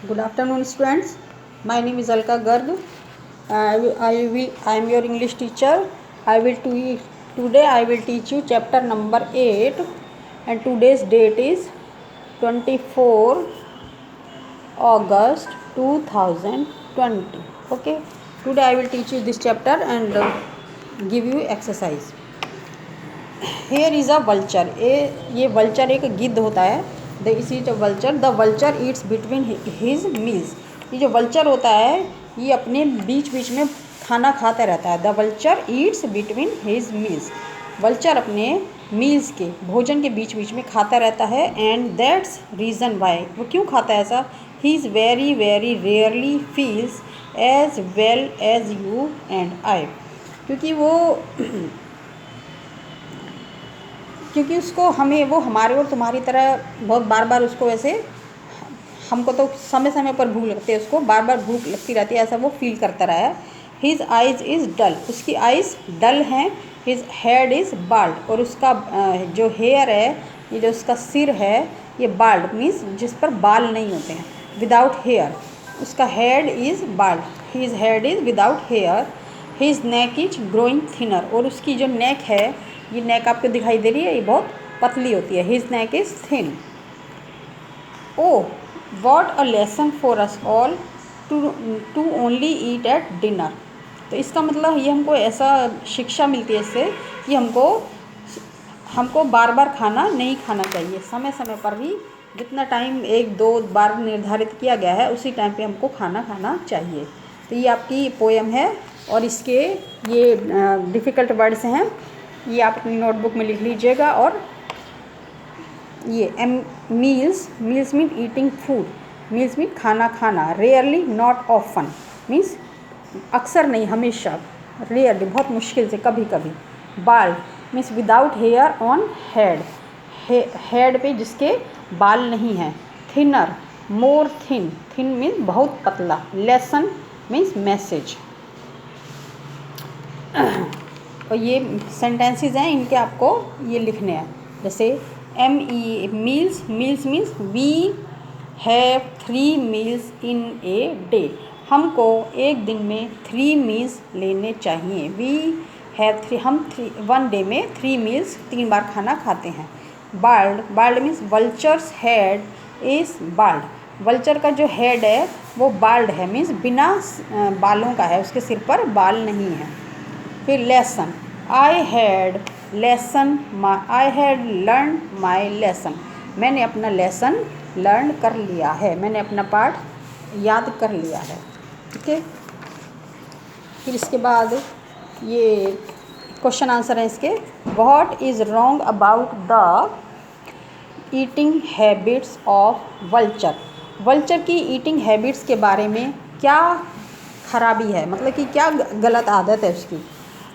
Good afternoon, students. My name is Alka Garg. I am your English teacher. Today I will teach you chapter number 8, and today's date is 24 August 2020. Okay. Today I will teach you this chapter and give you exercise. Here is a vulture. ये vulture एक गिद्ध होता है. This is a vulture. The vulture eats between his meals. ये जो vulture होता है ये अपने बीच बीच में खाना खाता रहता है. The vulture eats between his meals. vulture अपने मील्स के भोजन के बीच बीच में खाता रहता है. And that's reason why. वो क्यों खाता है ऐसा? He is very rarely feels as well as you and I. क्योंकि उसको हमें वो हमारे और तुम्हारी तरह बहुत बार बार उसको वैसे हमको तो समय समय पर भूख लगती है, उसको बार बार भूख लगती रहती है, ऐसा वो फील करता रहा है. हिज आइज़ इज़ डल. उसकी आइज़ डल हैं. His head is bald. और उसका जो हेयर है, ये जो उसका सिर है ये बाल्ड मीन्स जिस पर बाल नहीं होते हैं. Without hair. उसका head is bald. His head is without hair. His neck is growing thinner. और उसकी जो नेक है, ये नेक आपको दिखाई दे रही है, ये बहुत पतली होती है. His neck is thin. Oh what a lesson for us all to only eat at dinner. तो इसका मतलब ये हमको ऐसा शिक्षा मिलती है इससे कि हमको बार बार खाना नहीं खाना चाहिए. समय समय पर ही जितना टाइम 1-2 बार निर्धारित किया गया है उसी टाइम पे हमको खाना खाना चाहिए. तो ये आपकी पोएम है और इसके ये डिफ़िकल्ट वर्ड्स हैं, ये आप अपनी नोटबुक में लिख लीजिएगा. और ये meals mean eating food. Meals mean खाना खाना. रेयरली नॉट ऑफन मीन्स अक्सर नहीं, हमेशा. रेयरली बहुत मुश्किल से, कभी कभी. Bald means without hair on head. Head पे जिसके बाल नहीं हैं. Thinner more thin. Thin means बहुत पतला. Lesson means message. और ये सेंटेंसेस हैं, इनके आपको ये लिखने हैं. जैसे meals means we have 3 meals in a day. हमको एक दिन में 3 मील्स लेने चाहिए. We have 3. हम 1 डे में 3 मील्स 3 बार खाना खाते हैं. Bald means vultures head is bald. Vulture का जो हेड है वो बाल्ड है मीन्स बिना बालों का है, उसके सिर पर बाल नहीं है. फिर lesson. I had learn my lesson. मैंने अपना लेसन लर्न कर लिया है, मैंने अपना पाठ याद कर लिया है. ठीक है. फिर इसके बाद ये क्वेश्चन आंसर है इसके. What is wrong about the eating habits of vulture. Vulture की ईटिंग हैबिट्स के बारे में क्या खराबी है, मतलब कि क्या गलत आदत है उसकी.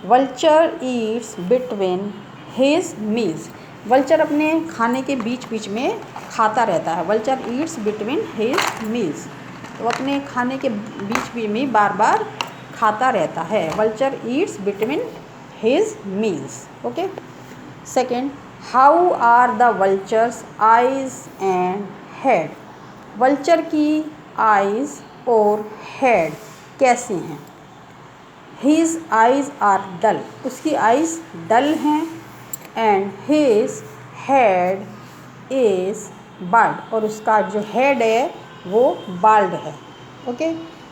Vulture eats between his meals. Vulture अपने खाने के बीच बीच में खाता रहता है. Vulture eats between his meals. तो अपने खाने के बीच बीच में बार बार खाता रहता है. Vulture eats between his meals. Okay. Second, how are the vulture's eyes and head. Vulture की आइज़ और हेड कैसे हैं. His eyes are dull. उसकी आइज़ डल हैं. And his head is bald. और उसका जो हेड है वो बाल्ड है. Okay.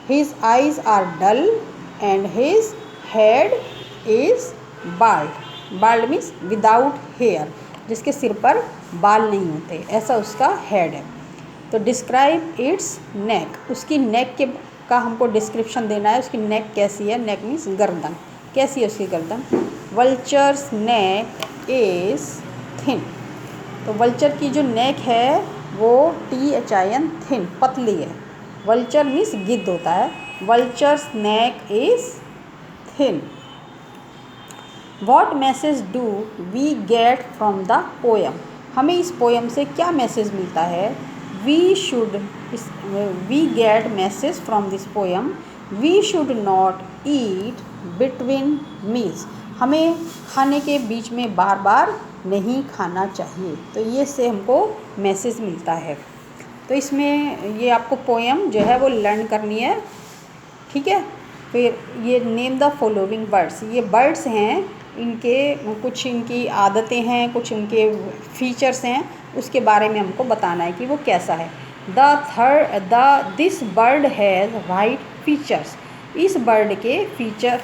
His eyes are dull and his head is bald. Bald means without hair, जिसके सिर पर बाल नहीं होते, ऐसा उसका हेड है. तो डिस्क्राइब इट्स नेक. उसकी नेक का हमको डिस्क्रिप्शन देना है. उसकी नेक कैसी है. नेक मीन्स गर्दन. कैसी है उसकी गर्दन. Vultures neck is thin. तो वल्चर की जो नेक है वो THIN थिन, पतली है. वल्चर मीन्स गिद्ध होता है. Vulture's neck is thin. What message do we get from the poem. हमें इस पोएम से क्या मैसेज मिलता है. we get message from this poem. We should not eat between meals. हमें खाने के बीच में बार बार नहीं खाना चाहिए. तो ये से हमको मैसेज मिलता है. तो इसमें ये आपको पोएम जो है वो लर्न करनी है, ठीक है। फिर ये नेम द फॉलोइंग बर्ड्स, ये बर्ड्स हैं, इनके कुछ इनकी आदतें हैं, कुछ इनके फीचर्स हैं, उसके बारे में हमको बताना है कि वो कैसा है। This bird has white features, इस बर्ड के feature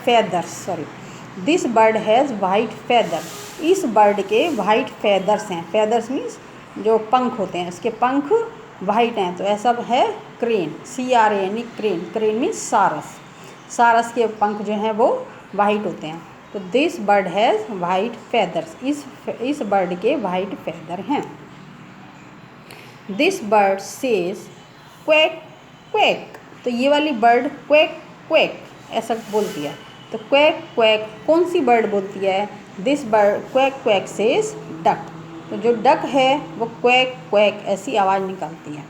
this bird has white feather, इस बर्ड के वाइट फेदर्स हैं। फेदर्स मीन्स जो पंख होते हैं, इसके पंख वाइट हैं। तो ऐसा है crane, CRANE crane, crane means सारस, सारस के पंख जो हैं वो वाइट होते हैं। तो this bird has white feathers, इस बर्ड के वाइट फेदर हैं। This bird says quack quack, तो ये वाली बर्ड क्वैक क्वैक ऐसा बोलती है। तो क्वैक क्वैक कौन सी बर्ड बोलती है? This bird quack quack says duck, तो जो डक है वो क्वैक क्वैक ऐसी आवाज़ निकालती है।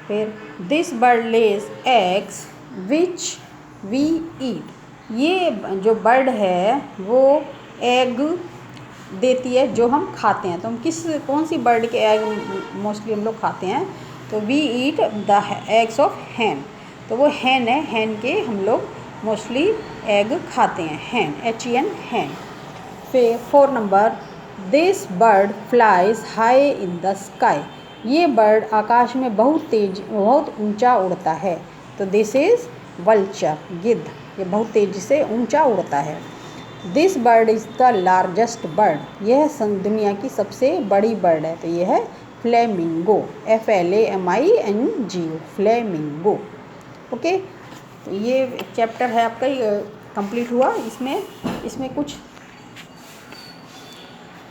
फिर this bird lays eggs which we eat, ये जो बर्ड है वो एग देती है जो हम खाते हैं। तो हम कौन सी बर्ड के एग मोस्टली हम लोग खाते हैं? तो we eat the eggs of hen, तो वो हैन है, हैन के हम लोग मोस्टली एग खाते हैं, हैन HEN हैन। फिर 4 number, this bird flies high in the sky, ये बर्ड आकाश में बहुत ऊंचा उड़ता है। तो दिस इज़ वल्चर, गिद्ध, ये बहुत तेज़ी से ऊंचा उड़ता है। This bird is the largest bird, यह दुनिया की सबसे बड़ी बर्ड है। तो ये है फ्लेमिंगो, FLAMINGO, फ्लेमिंगो। ओके, तो ये चैप्टर है आपका कंप्लीट हुआ। इसमें कुछ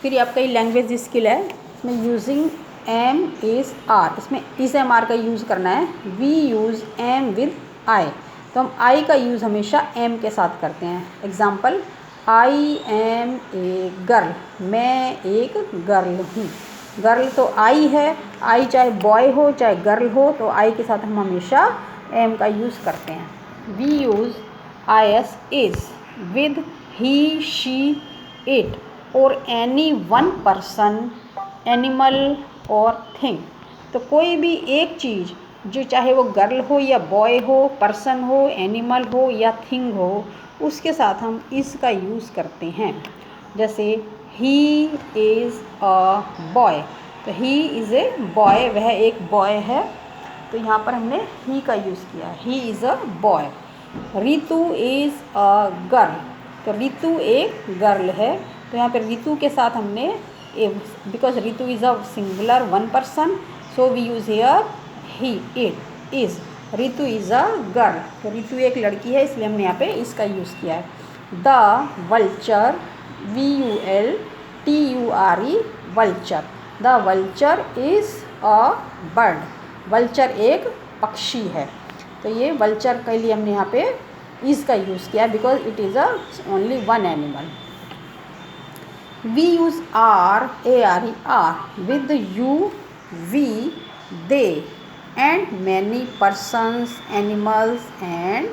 फिर आपका ये लैंग्वेज स्किल है, इसमें यूजिंग एम इज़ आर, इसमें इज़ एम आर का यूज़ करना है। We use am with I, तो हम आई का यूज़ हमेशा एम के साथ करते हैं। Example, I am a girl, मैं एक गर्ल हूँ। गर्ल तो आई है, आई चाहे बॉय हो चाहे गर्ल हो, तो आई के साथ हम हमेशा एम का यूज़ करते हैं। We use IS is with he she it और एनी वन पर्सन एनिमल और थिंग, तो कोई भी एक चीज़ जो चाहे वो गर्ल हो या बॉय हो, पर्सन हो, एनिमल हो या थिंग हो, उसके साथ हम इस का यूज़ करते हैं। जैसे ही इज़ अ बॉय, तो ही इज़ ए बॉय, वह एक बॉय है, तो यहाँ पर हमने ही का यूज़ किया, he is a boy. Ritu is a girl, तो रितु एक गर्ल है, तो यहाँ पर रितु के साथ हमने because Ritu is a singular one person, so we use here he it is, Ritu is a girl, तो रितु एक लड़की है, इसलिए हमने यहाँ पे इसका यूज़ किया है। The vulture, VULTURE, vulture, the vulture is a bird, vulture एक पक्षी है। तो ये वल्चर के लिए हमने यहाँ पे इज़ का यूज़ किया because it is only one animal. We use ARE, are with you, we, they and many persons, animals and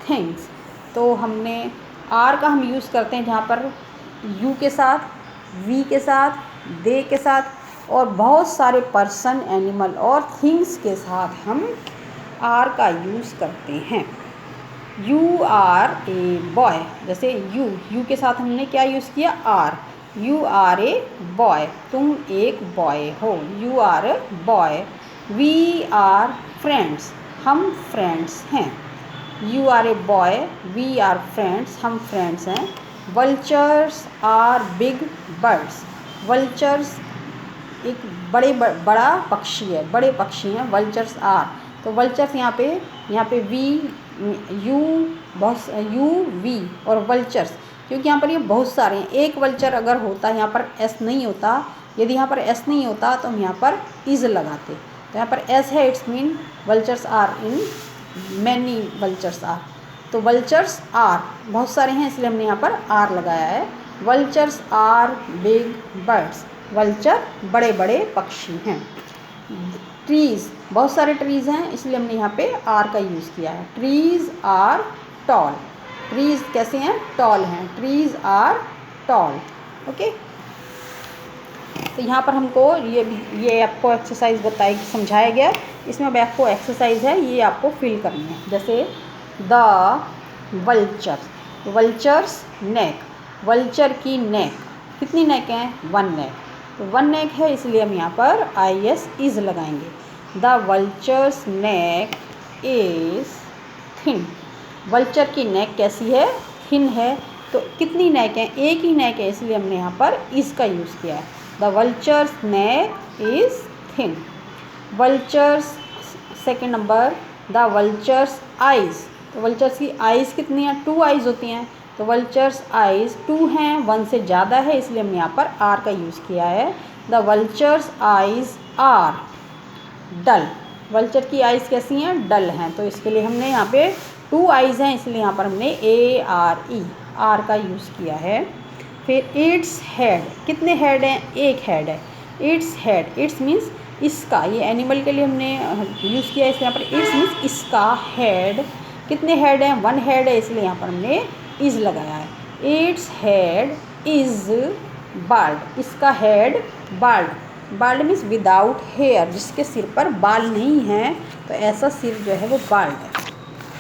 things, तो हमने आर का हम यूज़ करते हैं जहाँ पर यू के साथ, वी के साथ, दे के साथ और बहुत सारे पर्सन, एनिमल और थिंग्स के साथ हम आर का यूज़ करते हैं। यू आर ए बॉय, जैसे यू के साथ हमने क्या यूज़ किया? Are, you are a boy, तुम एक बॉय हो, you are a boy. We are friends, हम फ्रेंड्स हैं, you are a boy, we are friends, हम फ्रेंड्स हैं। Vultures are big birds, vultures एक बड़ा पक्षी है, बड़े पक्षी हैं, वल्चर्स आर, तो वल्चर्स यहाँ पे वी, यू वी और वल्चर्स, क्योंकि यहाँ पर ये बहुत सारे हैं। एक वल्चर अगर होता, यहाँ पर एस नहीं होता, यदि यहाँ पर एस नहीं होता तो हम यहाँ पर इज़ लगाते, तो यहाँ पर एस है, it's mean vultures are in many, vultures are, तो वल्चर्स आर बहुत सारे हैं, इसलिए हमने यहाँ पर आर लगाया है। Vultures are big birds, vulture बड़े बड़े पक्षी हैं। ट्रीज़, बहुत सारे ट्रीज़ हैं, इसलिए हमने यहाँ पे आर का यूज़ किया है। ट्रीज़ आर टॉल, ट्रीज़ कैसे हैं? टॉल हैं, ट्रीज़ आर टॉल। ओके, तो यहाँ पर हमको ये आपको एक्सरसाइज बताई समझाया गया, इसमें अब आपको एक्सरसाइज है ये आपको फिल करनी है। जैसे the vulture, vultures neck, vulture की नेक, कितनी नेक हैं? 1 नेक, तो 1 नेक है इसलिए हम यहाँ पर IS इज़ लगाएंगे। The vultures neck is thin, vulture की नेक कैसी है? थिन है। तो कितनी नेक है? एक ही नेक है इसलिए हमने यहाँ पर इज़ का यूज़ किया है। The vultures neck is thin. Vultures, second number, the vulture's eyes, तो वल्चर्स की आइज़ कितनी है? 2 आइज़ होती हैं, तो वल्चर्स आइज़ 2 हैं, 1 से ज़्यादा है इसलिए हमने यहाँ पर आर का यूज़ किया है। The vulture's eyes are dull, vulture की आइज़ कैसी हैं? डल हैं, तो इसके लिए हमने यहाँ पे 2 आइज़ हैं इसलिए यहाँ पर हमने ARE आर का यूज़ किया है। फिर इट्स हेड, कितने हेड हैं? एक हेड है। इट्स हेड, इट्स मीन्स इसका, ये एनिमल के लिए हमने यूज़ किया है इसलिए यहाँ पर इट्स मीन्स इसका हेड, कितने हेड हैं? 1 हेड है इसलिए यहाँ पर हमने इज़ लगाया है। इट्स हेड इज़ बाल्ड, इसका head bald, bald means without hair, जिसके सिर पर बाल नहीं हैं, तो ऐसा सिर जो है वो बाल्ड है।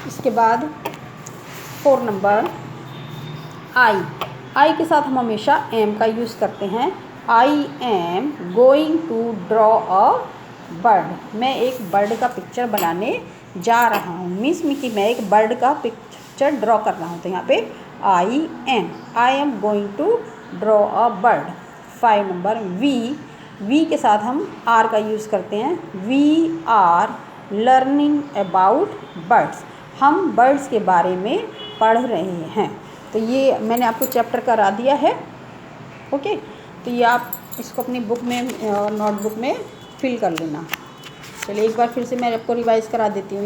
इसके बाद 4 नंबर आई के साथ हम हमेशा एम का यूज़ करते हैं। I am going to draw a bird, मैं एक बर्ड का पिक्चर बनाने जा रहा हूँ, मीन्स कि मैं एक बर्ड का पिक्चर ड्रॉ कर रहा हूँ, तो यहाँ पे I am going to draw a bird. 5 number we के साथ हम आर का यूज़ करते हैं। We are learning about birds, हम बर्ड्स के बारे में पढ़ रहे हैं। तो ये मैंने आपको चैप्टर करा दिया है, ओके। तो ये आप इसको अपनी बुक में, नोटबुक में फिल कर लेना। चलिए एक बार फिर से मैं आपको रिवाइज करा देती हूँ।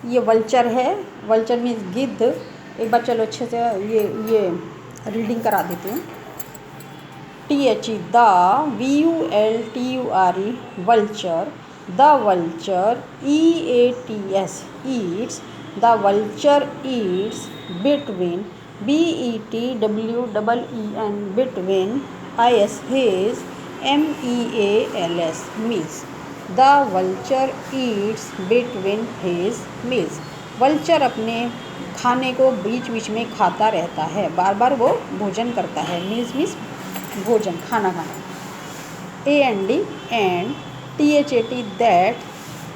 ये वल्चर है, वल्चर मीन्स गिद्ध। एक बार चलो अच्छे से ये रीडिंग करा देती हूँ। THE the, VULTURE vulture, the vulture, EATS eats, the vulture eats between, BETWEEN between, IS his, MEALS meals, the vulture eats between his meals, vulture अपने खाने को बीच बीच में खाता रहता है, बार बार वो भोजन करता है। मीन्स भोजन, खाना खाना। AND and, THAT that,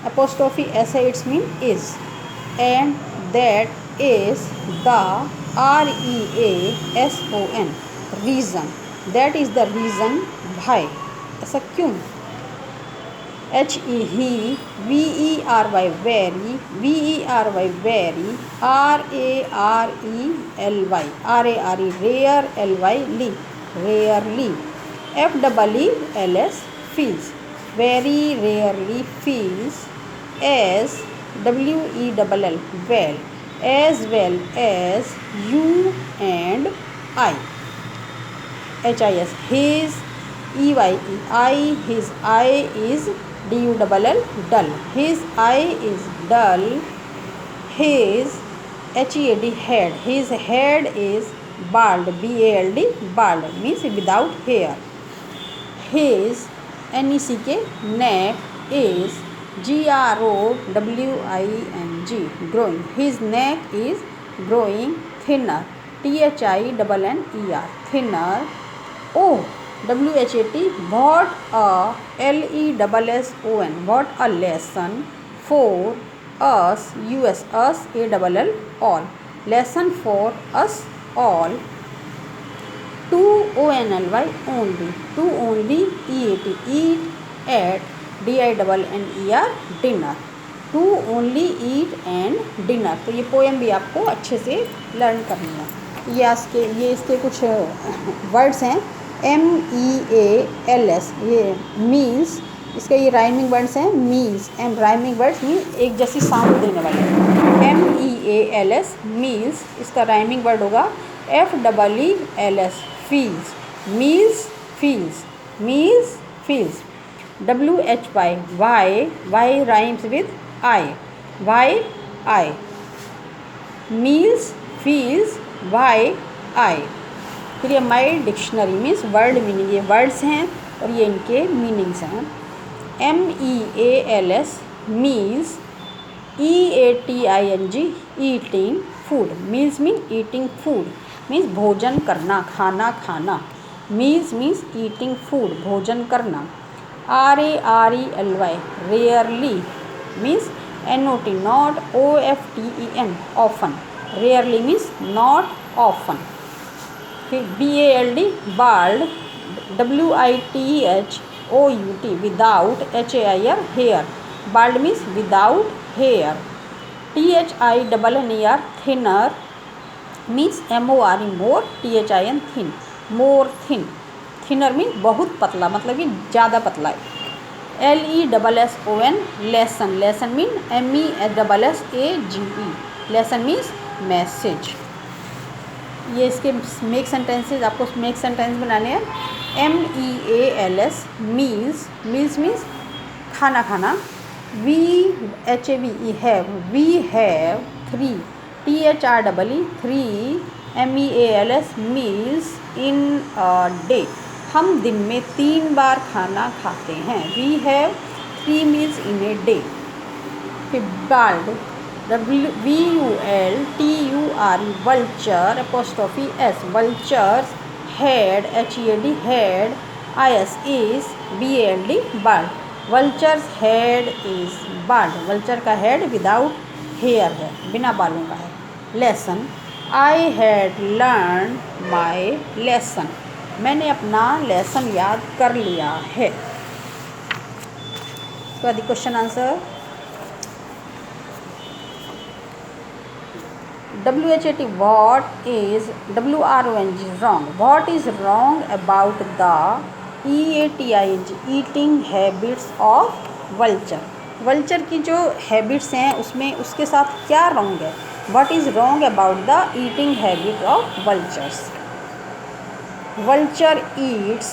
apostrophe SI it's mean is, and that is the, REASON reason, that is the reason why, ऐसा क्यों? HE he, VERY very, VERY very, RARELY rare, LY ly rarely, FEELS feels, very rarely feels, WELL well, as well as you and I, HIS his, EYEI his eye is, DULL dull, his eye is dull, his, HEAD head, his head is bald, BALD bald means without hair, his, NECK neck is, GROWING growing, his neck is growing thinner, THINNER thinner, WHAT what a, LESSON what a lesson, for us, US us, ALL all, lesson for us all, to ONLY only, to only, EAT eat, at, DINNER dinner, to only eat and dinner। तो ये poem भी आपको अच्छे से learn करनी है। ये इसके कुछ वर्ड्स हैं। MEALS ये मील्स, इसके ये राइमिंग वर्ड्स हैं। Meals and rhyming words mean एक जैसी साउंड देने वाले। MEALS मील्स, इसका राइमिंग वर्ड होगा FEELS feels, meals feels, meals feels. WHY Y rhymes with I, I, meals feels, why I, फिर ये माई डिक्शनरी मीन्स वर्ड मीनिंग, ये वर्ड्स हैं और ये इनके मीनिंग्स हैं। MEALS means EATING eating food, meals mean eating food means भोजन करना, खाना खाना। मील्स मीन्स ईटिंग फूड, भोजन करना। RARELY rarely means NOT not, OFTEN often, rarely means not often. फिर BALD bald, WITHOUT without, HAIR hair, bald means without hair. THINNER thinner means MORE more, THIN thin, more thin. Thinner means बहुत पतला, मतलब कि ज़्यादा पतला है। LESSON lesson, lesson mean MESSAGE, lesson means message. ये इसके मेक सेंटेंसेस, आपको मेक सेंटेंस बनाने हैं। MEALS मील्स, मील्स मीन्स खाना खाना। HAVE have, we have 3, THREE 3, MEALS meals in a day, हम दिन में 3 बार खाना खाते हैं। We have 3 meals in a day. फिर bald, WVULTURE vulture apostrophe S, vulture's. Head HEAD head, IS is, BALD bald, vulture's head is bald, vulture का head without hair है, बिना बालों का है। Lesson, I had learn my lesson, मैंने अपना lesson याद कर लिया है। उसके बाद question answer. WHAT what is, WRONG wrong, what is wrong about the EATING eating habits of vulture, vulture की जो हैबिट्स हैं उसमें उसके साथ क्या रॉन्ग है। What is wrong about the eating habit of vultures? Vulture eats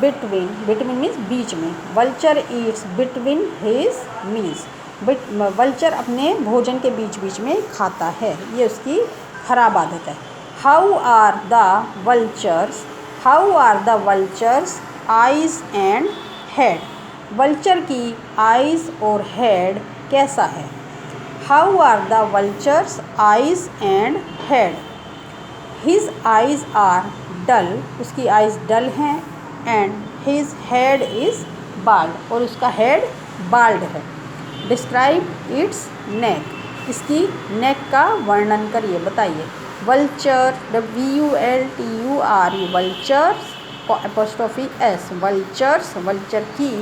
between, between means बीच में, vulture eats between his meals, vulture अपने भोजन के बीच बीच में खाता है, ये उसकी खराब आदत है। How are the vultures, how are the vulture's eyes and head, vulture की आइज़ और हेड कैसा है। How are the vulture's eyes and head, his eyes are dull, उसकी आइज़ डल हैं, and his head is bald, और उसका head bald है। Describe its neck, इसकी नेक का वर्णन करिए, बताइए। Vulture, WULTURE vulture's apostrophe S, vulture's, vulture की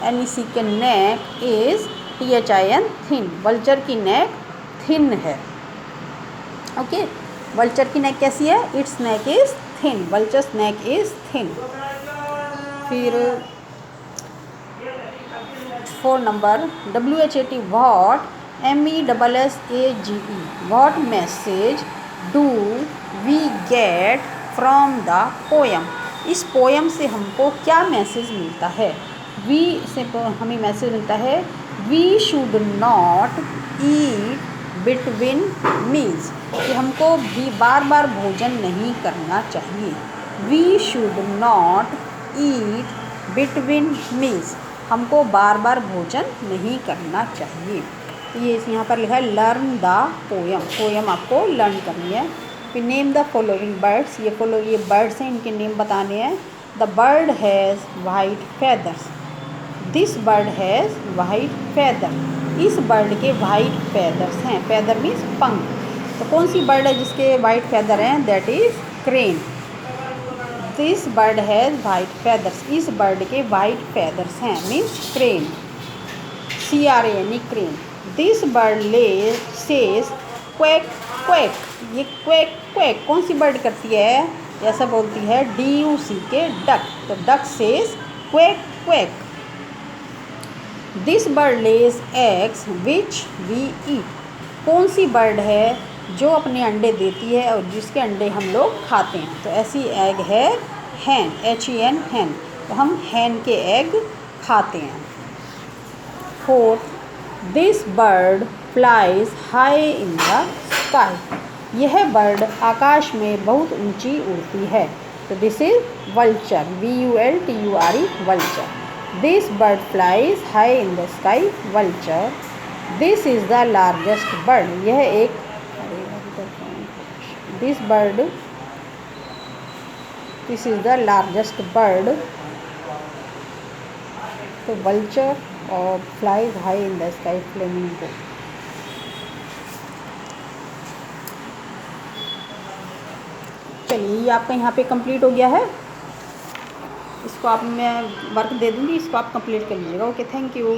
NEC के neck is THIN thin, vulture की नेक थिन है। ओके, वल्चर की नेक कैसी है, it's neck is thin, vultures neck is thin. फिर 4 number, WHAT what, MESSAGE what message do we get from the poem, इस poem से हमको क्या मैसेज मिलता है। वी से हमें मैसेज मिलता है, we should not eat between meals, कि हमको भी बार बार भोजन नहीं करना चाहिए। We should not eat between meals, हमको बार बार भोजन नहीं करना चाहिए। ये यहाँ पर लिखा है लर्न द पोएम, पोएम आपको लर्न करनी है। फिर नेम द फॉलोइंग बर्ड्स, ये बर्ड्स हैं, इनके नेम बताने हैं। The bird has white feathers, this bird has white feather, इस बर्ड के वाइट फैदर्स हैं, फैदर मीन्स पंख। तो कौन सी बर्ड है जिसके वाइट फैदर हैं, that is crane. This bird has white feathers, इस बर्ड के वाइट फैदर्स हैं, means crane, CRANE crane. This bird lay says quack quack, ये क्वैक क्वैक कौन सी बर्ड करती है, ऐसा बोलती है DUCK डक, तो duck says quack quack. This bird lays eggs which we eat, कौन सी बर्ड है जो अपने अंडे देती है और जिसके अंडे हम लोग खाते हैं, तो ऐसी एग है हैन, HEN हैन, तो हम हैन के एग खाते हैं। 4, this bird flies high in the sky, यह बर्ड आकाश में बहुत ऊंची उड़ती है। तो this is vulture, VULTURE, vulture. This bird flies high in the sky, vulture. This is the largest bird, यह एक, this is the largest bird. तो वल्चर और flies high in the sky, flamingo. चलिए, ये आपका यहाँ पे कंप्लीट हो गया है। इसको आप, मैं वर्क दे दूँगी, इसको आप कंप्लीट कर लीजिएगा। Okay, thank you.